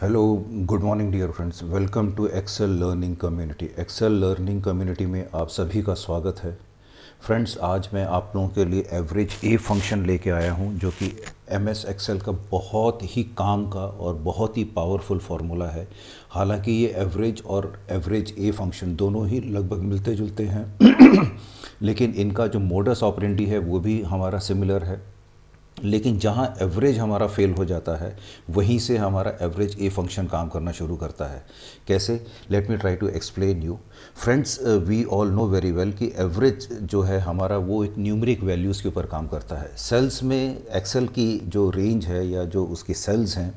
Hello, good morning dear friends. Welcome to Excel learning community. Excel learning community में आप सभी का स्वागत है। फ्रेंड्स, आज मैं आप लोगों के लिए एवरेज ए फंक्शन लेके आया हूं, जो कि एमएस एक्सेल का बहुत ही काम का और बहुत ही पावरफुल फार्मूला है। हालांकि ये एवरेज और एवरेज ए फंक्शन दोनों ही लगभग मिलते जुलते हैं लेकिन इनका जो मोडस ऑपरेंडी है वो भी हमारा सिमिलर है। लेकिन जहाँ एवरेज हमारा फेल हो जाता है वहीं से हमारा एवरेज ए फंक्शन काम करना शुरू करता है। कैसे? Let me try to explain you. Friends, we all know very well कि एवरेज जो है हमारा वो एक न्यूमरिक वैल्यूज़ के ऊपर काम करता है। सेल्स में एक्सेल की जो रेंज है या जो उसकी सेल्स हैं,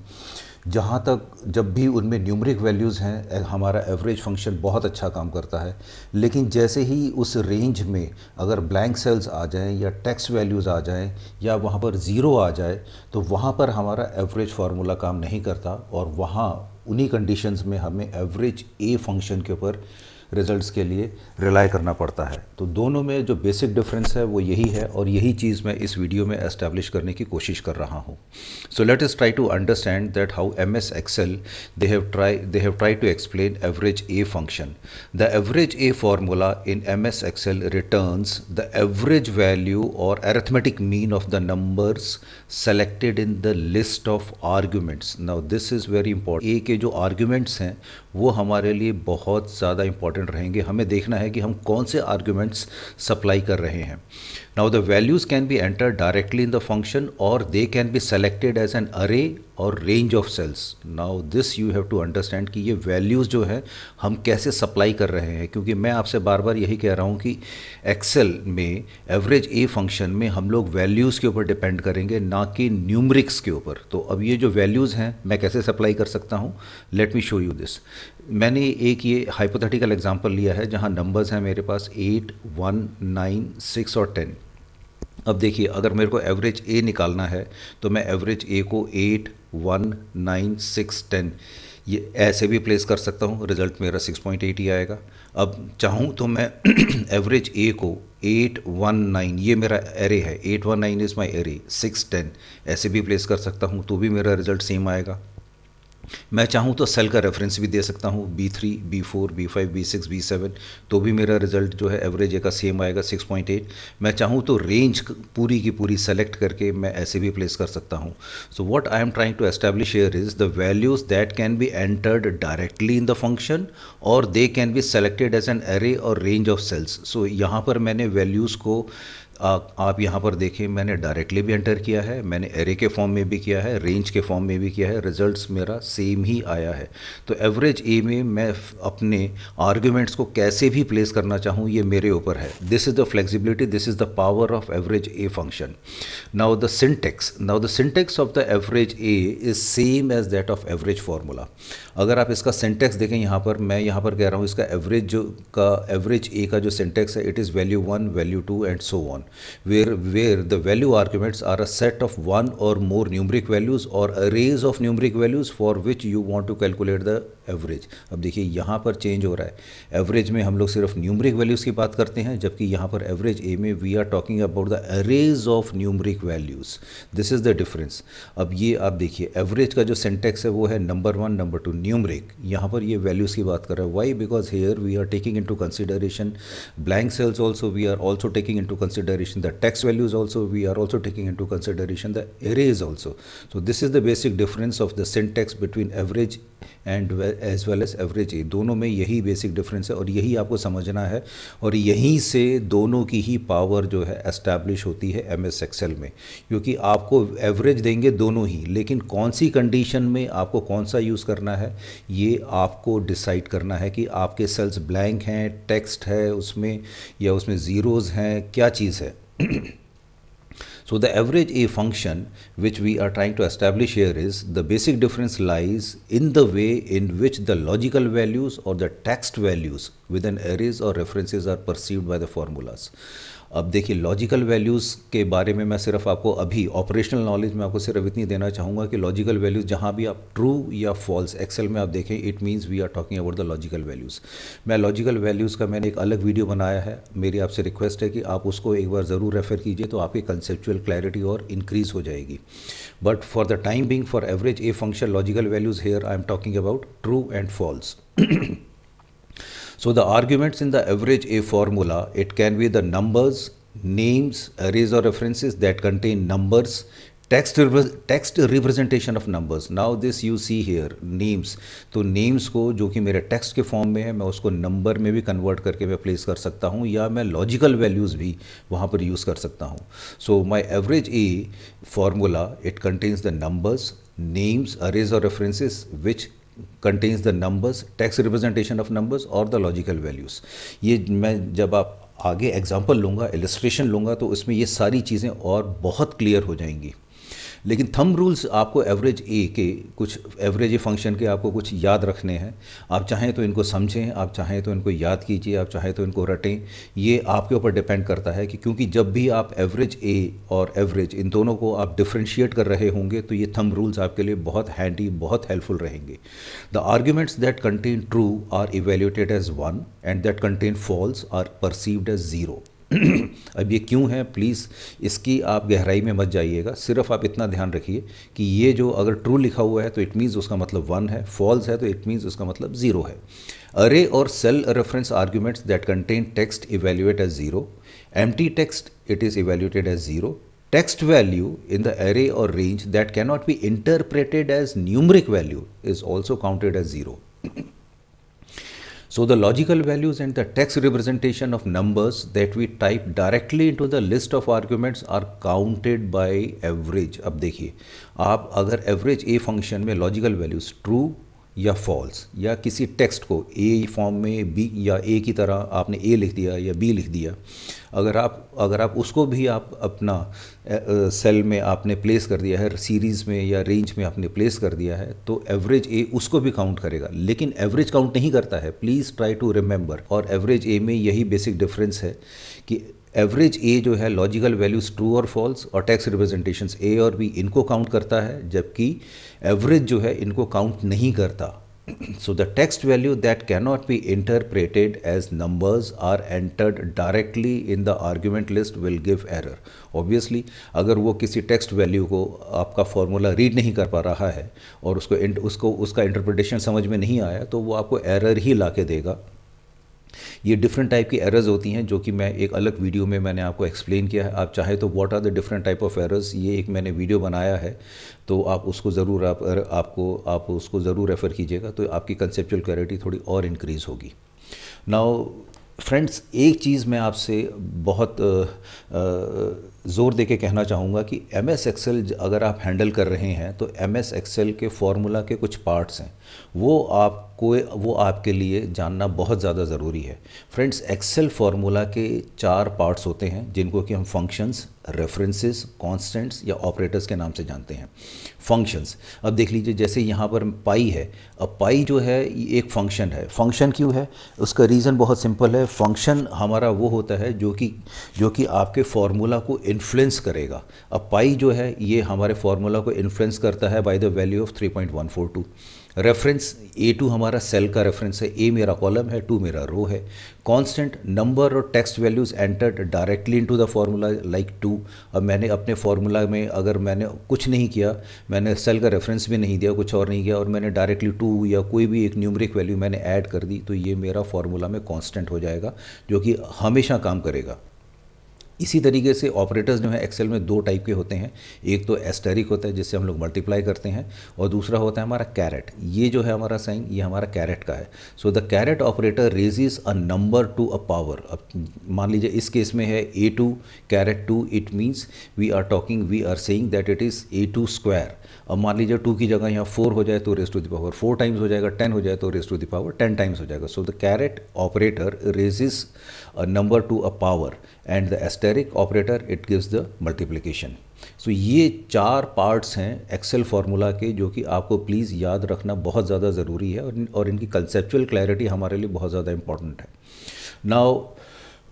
जहाँ तक जब भी उनमें न्यूमरिक वैल्यूज़ हैं हमारा एवरेज फंक्शन बहुत अच्छा काम करता है। लेकिन जैसे ही उस रेंज में अगर ब्लैंक सेल्स आ जाएं या टेक्स्ट वैल्यूज़ आ जाएं या वहाँ पर ज़ीरो आ जाए तो वहाँ पर हमारा एवरेज फार्मूला काम नहीं करता, और वहाँ उन्हीं कंडीशंस में हमें एवरेज ए फंक्शन के ऊपर रिजल्ट्स के लिए रिलाई करना पड़ता है। तो दोनों में जो बेसिक डिफरेंस है वो यही है, और यही चीज़ मैं इस वीडियो में एस्टैब्लिश करने की कोशिश कर रहा हूँ। So let us try to understand that how MS Excel they have tried to explain average A function. The average A formula in MS Excel returns the average value or arithmetic mean of the numbers selected in the list of arguments. Now this is very important. A के जो arguments हैं वो हमारे लिए बहुत ज़्यादा important रहेंगे। हमें देखना है कि हम कौन से arguments supply कर रहे हैं। Now the values can be entered directly in the function or they can be selected as an array or range of cells. Now this you have to understand कि ये values जो है हम कैसे supply कर रहे हैं, क्योंकि मैं आपसे बार बार यही कह रहा हूँ कि Excel में average A function में हम लोग values के ऊपर depend करेंगे, ना कि numerics के ऊपर। तो अब ये जो values हैं मैं कैसे supply कर सकता हूँ, let me show you this. मैंने एक ये hypothetical example लिया है जहाँ numbers हैं मेरे पास 8, 1, 9, 6 और 10। अब देखिए, अगर मेरे को एवरेज ए निकालना है तो मैं एवरेज ए को 8, 1, 9, 6, 10 ये ऐसे भी प्लेस कर सकता हूँ, रिज़ल्ट मेरा 6.8 ही आएगा। अब चाहूँ तो मैं एवरेज ए को 8, 1, 9 ये मेरा एरे है, 8, 1, 9 इज़ माई एरे, 6, 10 ऐसे भी प्लेस कर सकता हूँ, तो भी मेरा रिज़ल्ट सेम आएगा। मैं चाहूँ तो सेल का रेफरेंस भी दे सकता हूँ, B3, B4, B5, B6, B7, तो भी मेरा रिजल्ट जो है एवरेज ए का सेम आएगा, 6.8। मैं चाहूँ तो रेंज पूरी की पूरी सेलेक्ट करके मैं ऐसे भी प्लेस कर सकता हूँ। So what I am trying to establish here is the values that can be entered directly in the function or they can be selected as an array or range of cells. So यहाँ पर मैंने values को आप यहाँ पर देखें, मैंने directly भी एंटर किया है, मैंने एरे के फॉर्म में भी किया है, रेंज के फॉर्म में भी किया है, रिजल्ट्स मेरा सेम ही आया है। तो एवरेज ए में मैं अपने आर्ग्यूमेंट्स को कैसे भी प्लेस करना चाहूँ ये मेरे ऊपर है। This is the flexibility, this is the power of average A function. Now the syntax of the average A is same as that of average formula. अगर आप इसका सिंटेक्स देखें यहाँ पर, मैं यहाँ पर कह रहा हूँ इसका एवरेज ए का जो सिंटेक्स है, it is value 1, value 2 and so on, where the value arguments are a set of one or more numeric values or arrays of numeric values for which you want to calculate the average। अब देखिए यहाँ पर change हो रहा है, average में हम लोग सिर्फ न्यूमरिक वैल्यूज़ की बात करते हैं, जबकि यहाँ पर एवरेज ए में we are talking about the array of numeric values. This is the difference. अब ये आप देखिए, एवरेज का जो सिंटेक्स है वो है नंबर 1, नंबर 2 न्यूमरिक, यहाँ पर ये वैल्यूज़ की बात कर रहा है। Why? Because here we are taking into consideration blank cells, also we are also taking into consideration the text values, also we are also taking into consideration the arrays also. So this is the basic difference of the syntax between average and as well as average A। दोनों में यही basic difference है और यही आपको समझना है, और यहीं से दोनों की ही पावर जो है एस्टैब्लिश होती है एमएस एक्सेल में, क्योंकि आपको एवरेज देंगे दोनों ही, लेकिन कौन सी कंडीशन में आपको कौन सा यूज़ करना है ये आपको डिसाइड करना है, कि आपके सेल्स ब्लैंक हैं, टेक्स्ट है उसमें, या उसमें ज़ीरोज़ हैं, क्या चीज़ है। So the average A function which we are trying to establish here is, the basic difference lies in the way in which the logical values or the text values within arrays or references are perceived by the formulas। अब देखिए logical values के बारे में मैं सिर्फ आपको अभी operational knowledge में आपको सिर्फ इतनी देना चाहूँगा कि लॉजिकल वैल्यूज़ जहाँ भी आप ट्रू या फॉल्स एक्सेल में आप देखें, it means we are talking about the logical values. मैं लॉजिकल वैल्यूज़ का मैंने एक अलग वीडियो बनाया है, मेरी आपसे रिक्वेस्ट है कि आप उसको एक बार ज़रूर रेफ़र कीजिए, तो आपकी कंसेप्चुअल क्लैरिटी और इंक्रीज़ हो जाएगी। But for the time being, for average A function logical values here I am talking about true and false. So the arguments in the average A formula, it can be the numbers, names, arrays or references that contain numbers, text representation of numbers. Now this you see here names. तो names को जो कि मेरे text के form में है, मैं उसको नंबर में भी कन्वर्ट करके मैं प्लेस कर सकता हूँ, या मैं लॉजिकल वैल्यूज़ भी वहाँ पर यूज़ कर सकता हूँ। So my average A formula, it contains the numbers, names, arrays or references which contains the numbers, text representation of numbers और the logical values। ये मैं जब आप आगे एग्जाम्पल लूँगा, इलस्ट्रेशन लूँगा, तो इसमें ये सारी चीज़ें और बहुत क्लियर हो जाएंगी। लेकिन थंब रूल्स आपको एवरेज ए के, कुछ एवरेज ए फंक्शन के आपको कुछ याद रखने हैं। आप चाहें तो इनको समझें, आप चाहें तो इनको याद कीजिए, आप चाहें तो इनको रटें, ये आपके ऊपर डिपेंड करता है कि क्योंकि जब भी आप एवरेज ए और एवरेज इन दोनों को आप डिफ्रेंशिएट कर रहे होंगे, तो ये थंब रूल्स आपके लिए बहुत हैंडी, बहुत हेल्पफुल रहेंगे। The arguments that contain true are evaluated as 1 and that contain false are perceived as 0। अब ये क्यों है, प्लीज़ इसकी आप गहराई में मत जाइएगा, सिर्फ आप इतना ध्यान रखिए कि ये जो अगर ट्रू लिखा हुआ है तो इट मीन्स उसका मतलब 1 है, फॉल्स है तो इट मीन्स उसका मतलब 0 है। अरे और cell reference arguments that contain text evaluate as 0, empty text it is evaluated as 0, text value in the array or range that cannot be interpreted as numeric value is also counted as 0. So the logical values and the text representation of numbers that we type directly into the list of arguments are counted by average। अब देखिए, आप अगर average A function में logical values true या false या किसी text को ए form में बी या ए की तरह आपने ए लिख दिया या बी लिख दिया, अगर आप उसको भी आप अपना सेल में आपने प्लेस कर दिया है, सीरीज़ में या रेंज में आपने प्लेस कर दिया है, तो एवरेज ए उसको भी काउंट करेगा, लेकिन एवरेज काउंट नहीं करता है। Please try to remember. और एवरेज ए में यही बेसिक डिफरेंस है कि एवरेज ए जो है लॉजिकल वैल्यूज़ ट्रू और फॉल्स और टेक्स्ट रिप्रेजेंटेशंस ए और बी इनको काउंट करता है, जबकि एवरेज जो है इनको काउंट नहीं करता। So the text value that cannot be interpreted as numbers are entered directly in the argument list will give error. Obviously, अगर वो किसी टेक्स्ट वैल्यू को आपका फॉर्मूला रीड नहीं कर पा रहा है और उसका इंटरप्रिटेशन समझ में नहीं आया, तो वो आपको एरर ही ला के देगा। ये डिफरेंट टाइप की एरर्स होती हैं, जो कि मैं एक अलग वीडियो में मैंने आपको एक्सप्लेन किया है। आप चाहे तो what are the different type of errors, ये एक मैंने वीडियो बनाया है, तो आप उसको ज़रूर आप उसको ज़रूर रेफ़र कीजिएगा, तो आपकी कंसेप्चुअल क्लैरिटी थोड़ी और इंक्रीज़ होगी। नाउ फ्रेंड्स, एक चीज़ मैं आपसे बहुत ज़ोर दे के कहना चाहूँगा कि MS एक्सेल अगर आप हैंडल कर रहे हैं, तो MS एक्सेल के फॉर्मूला के कुछ पार्ट्स हैं, वो आपके लिए जानना बहुत ज़्यादा ज़रूरी है। फ्रेंड्स, एक्सेल फार्मूला के 4 पार्ट्स होते हैं, जिनको कि हम फंक्शंस, रेफरेंसेस, कांस्टेंट्स या ऑपरेटर्स के नाम से जानते हैं। फंक्शंस, अब देख लीजिए, जैसे यहाँ पर पाई है। अब पाई जो है ये एक फंक्शन है। फंक्शन क्यों है, उसका रीज़न बहुत सिंपल है। फंक्शन हमारा वो होता है जो कि आपके फार्मूला को इन्फ्लुएंस करेगा। अब पाई जो है ये हमारे फार्मूला को इन्फ्लुएंस करता है by the value of 3.142। Reference A2 हमारा सेल का रेफरेंस है, A मेरा कॉलम है, 2 मेरा रो है। कांस्टेंट, नंबर और text values entered directly into the formula like 2। अब मैंने अपने फार्मूला में अगर मैंने कुछ नहीं किया, मैंने सेल का रेफरेंस भी नहीं दिया, कुछ और नहीं किया, और मैंने डायरेक्टली 2 या कोई भी एक न्यूमरिक वैल्यू मैंने ऐड कर दी, तो ये मेरा फार्मूला में कांस्टेंट हो जाएगा, जो कि हमेशा काम करेगा। इसी तरीके से ऑपरेटर्स जो हैं एक्सेल में 2 टाइप के होते हैं। एक तो एस्टेरिक होता है, जिससे हम लोग मल्टीप्लाई करते हैं, और दूसरा होता है हमारा कैरेट। ये जो है हमारा साइन, ये हमारा कैरेट का है। So the caret operator raises a number to a power. अब मान लीजिए इस केस में है A2 caret 2, it means we are saying that it is A2 square. अब मान लीजिए 2 की जगह यहाँ 4 हो जाए तो raise to the power 4 times हो जाएगा, 10 हो जाए तो raise to the power 10 times हो जाएगा। So the caret operator raises a number to a power and the asterisk operator it gives the multiplication. So ये 4 पार्ट्स हैं एक्सेल फार्मूला के, जो कि आपको प्लीज़ याद रखना बहुत ज़्यादा ज़रूरी है, और इनकी कंसेप्चुअल क्लैरिटी हमारे लिए बहुत ज़्यादा इंपॉर्टेंट है। Now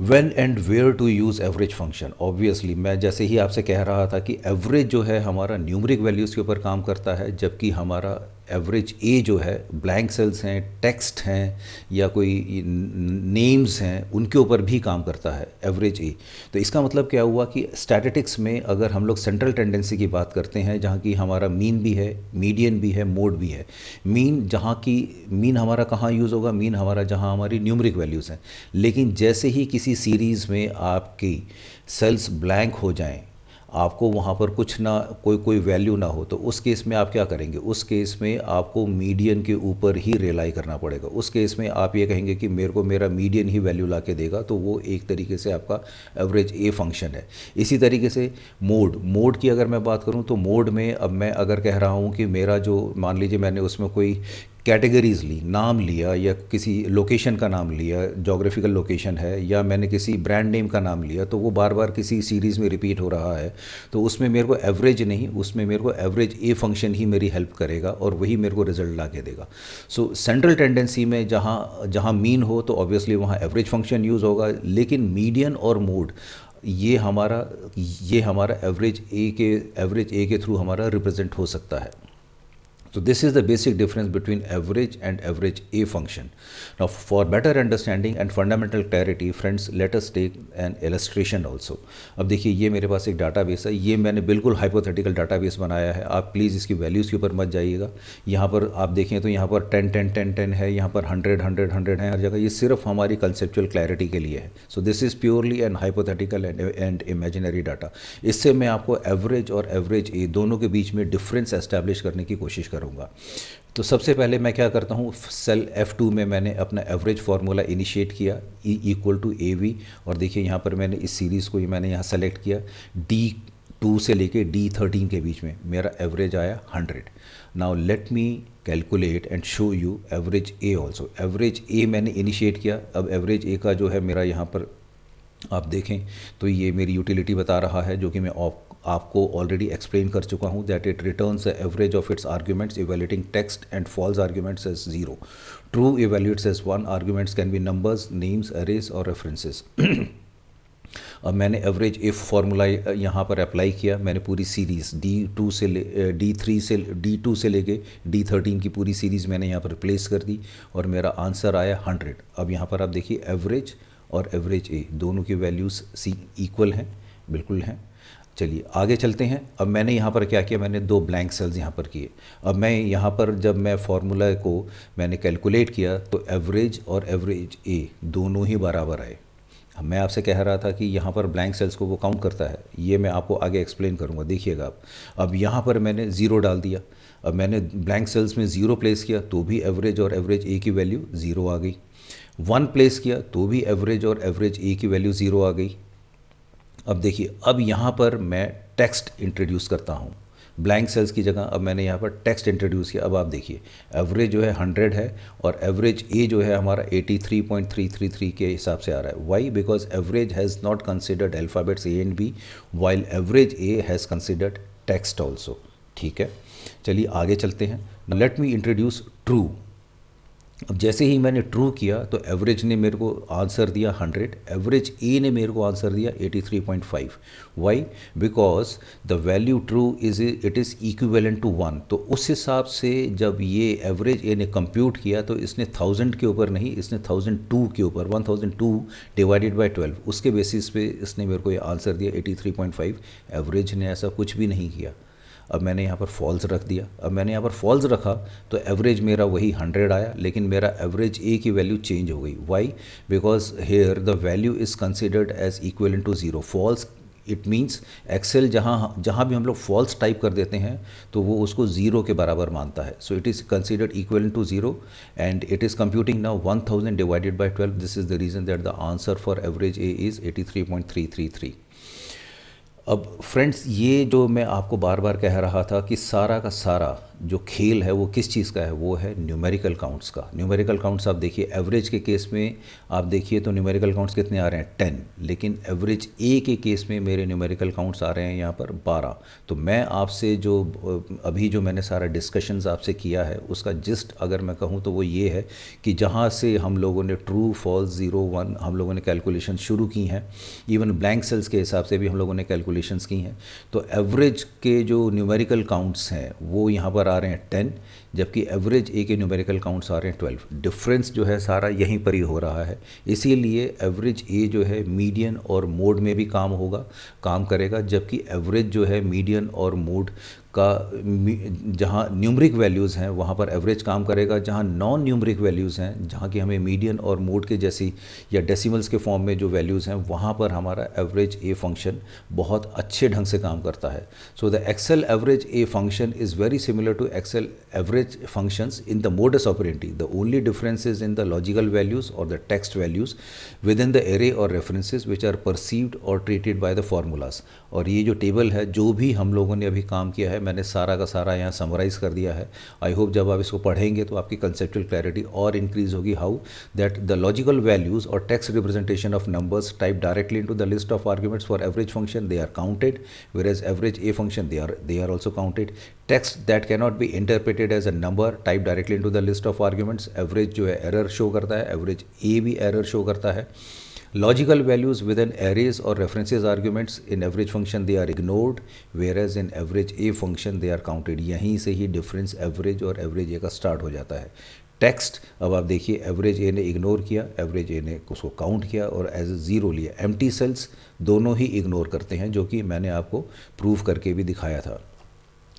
when and where to use average function. Obviously मैं जैसे ही आपसे कह रहा था कि एवरेज जो है हमारा न्यूमरिक वैल्यूज़ के ऊपर काम करता है, जबकि हमारा एवरेज ए जो है ब्लैंक सेल्स हैं, टेक्स्ट हैं या कोई नेम्स हैं, उनके ऊपर भी काम करता है एवरेज ए। तो इसका मतलब क्या हुआ कि स्टैटिस्टिक्स में अगर हम लोग सेंट्रल टेंडेंसी की बात करते हैं, जहाँ की हमारा मीन भी है, मीडियन भी है, मोड भी है। मीन हमारा कहाँ यूज़ होगा? मीन हमारा जहाँ हमारी न्यूमरिक वैल्यूज़ हैं। लेकिन जैसे ही किसी सीरीज़ में आपकी सेल्स ब्लैंक हो जाएं, आपको वहाँ पर कुछ ना कोई वैल्यू ना हो, तो उस केस में आप क्या करेंगे? उस केस में आपको मीडियन के ऊपर ही रिलाई करना पड़ेगा। उस केस में आप ये कहेंगे कि मेरे को मेरा मीडियन ही वैल्यू ला के देगा, तो वो एक तरीके से आपका एवरेज ए फंक्शन है। इसी तरीके से मोड की अगर मैं बात करूँ, तो मोड में अब मैं अगर कह रहा हूँ कि मेरा जो, मान लीजिए मैंने उसमें कोई कैटेगरीज ली, नाम लिया या किसी लोकेशन का नाम लिया, जोग्राफिकल लोकेशन है, या मैंने किसी ब्रांड नेम का नाम लिया, तो वो बार बार किसी सीरीज़ में रिपीट हो रहा है, तो उसमें मेरे को एवरेज नहीं, उसमें मेरे को एवरेज ए फंक्शन ही मेरी हेल्प करेगा और वही मेरे को रिजल्ट ला के देगा। सो सेंट्रल टेंडेंसी में जहाँ मीन हो तो ऑब्वियसली वहाँ एवरेज फंक्शन यूज़ होगा, लेकिन मीडियन और मोड ये हमारा एवरेज ए के थ्रू हमारा रिप्रेजेंट हो सकता है। So this is the basic difference between average and average A function. Now for better understanding and fundamental clarity, friends, let us take an illustration also. अब देखिए ये मेरे पास एक डाटाबेस है, ये मैंने बिल्कुल हाइपोथेटिकल डाटाबेस बनाया है। आप प्लीज़ इसकी वैल्यूज़ के ऊपर मत जाइएगा। यहाँ पर आप देखें तो यहाँ पर 10 10 10 10 है, यहाँ पर 100 100 100 है हर जगह। ये सिर्फ हमारी कंसेप्चुअल क्लैरिटी के लिए है। So this is purely and hypothetical and imaginary data. इससे मैं आपको एवरेज और एवरेज ए दोनों के बीच में डिफरेंस एस्टैब्लिश करने की कोशिश करूँगा। तो सबसे पहले मैं क्या करता हूँ, सेल F2 में मैंने अपना एवरेज फार्मूला इनिशिएट किया, E = AV, और देखिए यहाँ पर मैंने इस सीरीज़ को मैंने यहाँ सेलेक्ट किया, D2 से लेके D13 के बीच में मेरा एवरेज आया 100। Now let me calculate and show you average A also. Average A मैंने इनिशिएट किया। अब एवरेज ए का जो है मेरा यहाँ पर आप देखें तो ये मेरी यूटिलिटी बता रहा है, जो कि मैं आपको ऑलरेडी एक्सप्लेन कर चुका हूँ, that it returns the average of its arguments evaluating text and false arguments as 0, true evaluates as 1, arguments can be numbers, names, arrays or references. अब मैंने एवरेज ए फार्मूला यहाँ पर अप्लाई किया। मैंने पूरी सीरीज़ D2 से लेके D13 की पूरी सीरीज़ मैंने यहाँ पर प्लेस कर दी और मेरा आंसर आया 100। अब यहाँ पर आप देखिए एवरेज और एवरेज ए दोनों की वैल्यूज़ इक्वल हैं, बिल्कुल हैं। चलिए आगे चलते हैं। अब मैंने यहाँ पर क्या किया, मैंने 2 ब्लैंक सेल्स यहाँ पर किए। अब मैं यहाँ पर जब मैं फार्मूला को मैंने कैलकुलेट किया तो एवरेज और एवरेज ए दोनों ही बराबर आए। मैं आपसे कह रहा था कि यहाँ पर ब्लैंक सेल्स को वो काउंट करता है, ये मैं आपको आगे एक्सप्लेन करूँगा, देखिएगा आप। अब यहाँ पर मैंने 0 डाल दिया। अब मैंने ब्लैंक सेल्स में 0 प्लेस किया तो भी एवरेज और एवरेज ए की वैल्यू 0 आ गई। 1 प्लेस किया तो भी एवरेज और एवरेज ए की वैल्यू 0 आ गई। अब देखिए, अब यहाँ पर मैं टेक्स्ट इंट्रोड्यूस करता हूँ ब्लैंक सेल्स की जगह। अब मैंने यहाँ पर टेक्स्ट इंट्रोड्यूस किया। अब आप देखिए एवरेज जो है 100 है और एवरेज ए जो है हमारा 83.333 के हिसाब से आ रहा है। Why? Because average has not considered alphabets A and B, while average A has considered text also. ठीक है, चलिए आगे चलते हैं। Let me introduce true. अब जैसे ही मैंने ट्रू किया तो एवरेज ने मेरे को आंसर दिया 100, एवरेज ए ने मेरे को आंसर दिया 83.5। Why? Because the value true is equivalent to 1। तो उस हिसाब से जब ये एवरेज ए ने कंप्यूट किया तो इसने 1000 के ऊपर नहीं, इसने 1002 के ऊपर 1002 डिवाइडेड बाय 12 उसके बेसिस पे इसने मेरे को ये आंसर दिया 83.5। एवरेज ने ऐसा कुछ भी नहीं किया। अब मैंने यहाँ पर फॉल्स रख दिया। अब मैंने यहाँ पर फॉल्स रखा तो एवरेज मेरा वही 100 आया, लेकिन मेरा एवरेज ए की वैल्यू चेंज हो गई। Why? Because here the value is considered as equivalent to 0। False it means Excel जहाँ भी हम लोग फॉल्स टाइप कर देते हैं तो वो उसको 0 के बराबर मानता है। So it is considered equivalent to 0 and it is computing now 1000 divided by 12। This is the reason that the answer for average A is 83.333। अब फ्रेंड्स, ये जो मैं आपको बार बार कह रहा था कि सारा का सारा जो खेल है वो किस चीज़ का है, वो है न्यूमेरिकल काउंट्स का। न्यूमेरिकल काउंट्स आप देखिए, एवरेज के केस में आप देखिए तो न्यूमेरिकल काउंट्स कितने आ रहे हैं 10, लेकिन एवरेज ए के केस में मेरे न्यूमेरिकल काउंट्स आ रहे हैं यहाँ पर 12। तो मैं आपसे जो अभी जो मैंने सारा डिस्कशंस आपसे किया है उसका जिस्ट अगर मैं कहूँ तो वो ये है कि जहाँ से हम लोगों ने ट्रू फॉल्स 0 1 हम लोगों ने कैलकुलेशन शुरू की हैं, इवन ब्लैंक सेल्स के हिसाब से भी हम लोगों ने कैलकुलेशंस की हैं। तो एवरेज के जो न्यूमेरिकल काउंट्स हैं वो यहाँ पर आ रहे हैं 10, जबकि एवरेज ए के न्यूमेरिकल काउंट्स आ रहे हैं 12। डिफरेंस जो है सारा यहीं पर ही हो रहा है, इसीलिए एवरेज ए जो है मीडियन और मोड में भी काम करेगा, जबकि एवरेज जो है मीडियन और मोड का जहाँ न्यूमरिक वैल्यूज़ हैं वहाँ पर एवरेज काम करेगा, जहाँ नॉन न्यूमरिक वैल्यूज़ हैं, जहाँ की हमें मीडियन और मोड के जैसी या डेसिमल्स के फॉर्म में जो वैल्यूज़ हैं वहाँ पर हमारा एवरेज ए फंक्शन बहुत अच्छे ढंग से काम करता है। So the Excel average A function is very similar to Excel average functions in the modus operandi. The only difference is in the logical values or the text values within the array or references which are perceived और treated by the formulas. और ये जो table है जो भी हम लोगों ने अभी काम किया है मैंने सारा का सारा यहाँ समराइज़ कर दिया है। आई होप जब आप इसको पढ़ेंगे तो आपकी कंसेप्चुअल क्लैरिटी और इंक्रीज होगी, how that the logical values or text representation of numbers type directly into the list of arguments for average function they are counted, whereas average a function they are also counted. Text that cannot be interpreted as a number type directly into the list of arguments, average जो है error show करता है, average a भी error show करता है। Logical values within arrays or references arguments in average function they are ignored, whereas in average a function they are counted। यहीं से ही difference average और average a का start हो जाता है। टेक्स्ट अब आप देखिए, एवरेज ए ने इग्नोर किया, एवरेज ए ने उसको काउंट किया और एज ए ज़ीरो लिया। एम्प्टी सेल्स दोनों ही इग्नोर करते हैं, जो कि मैंने आपको प्रूव करके भी दिखाया था।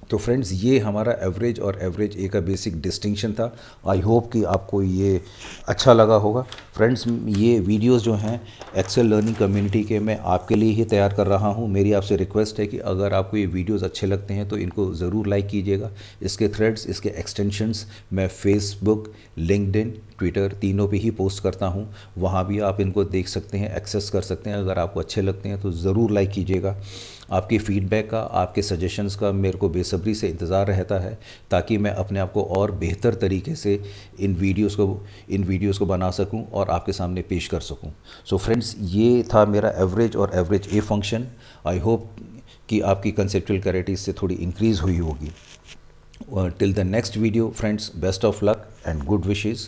तो फ्रेंड्स ये हमारा एवरेज और एवरेज ए का बेसिक डिस्टिंक्शन था। आई होप कि आपको ये अच्छा लगा होगा। फ्रेंड्स ये वीडियोस जो हैं एक्सेल लर्निंग कम्युनिटी के मैं आपके लिए ही तैयार कर रहा हूं। मेरी आपसे रिक्वेस्ट है कि अगर आपको ये वीडियोस अच्छे लगते हैं तो इनको ज़रूर लाइक कीजिएगा। इसके थ्रेड्स, इसके एक्सटेंशंस मैं फेसबुक, लिंक्डइन, ट्विटर तीनों पे ही पोस्ट करता हूँ, वहाँ भी आप इनको देख सकते हैं, एक्सेस कर सकते हैं। अगर आपको अच्छे लगते हैं तो ज़रूर लाइक कीजिएगा। आपके फीडबैक का, आपके सजेशंस का मेरे को बेसब्री से इंतज़ार रहता है, ताकि मैं अपने आप को और बेहतर तरीके से इन वीडियोस को बना सकूं और आपके सामने पेश कर सकूं। सो फ्रेंड्स ये था मेरा एवरेज और average A function. I hope कि आपकी कंसेप्चुअल क्लैरिटी इससे थोड़ी इंक्रीज़ हुई होगी। Till the next video friends, best of luck and good wishes.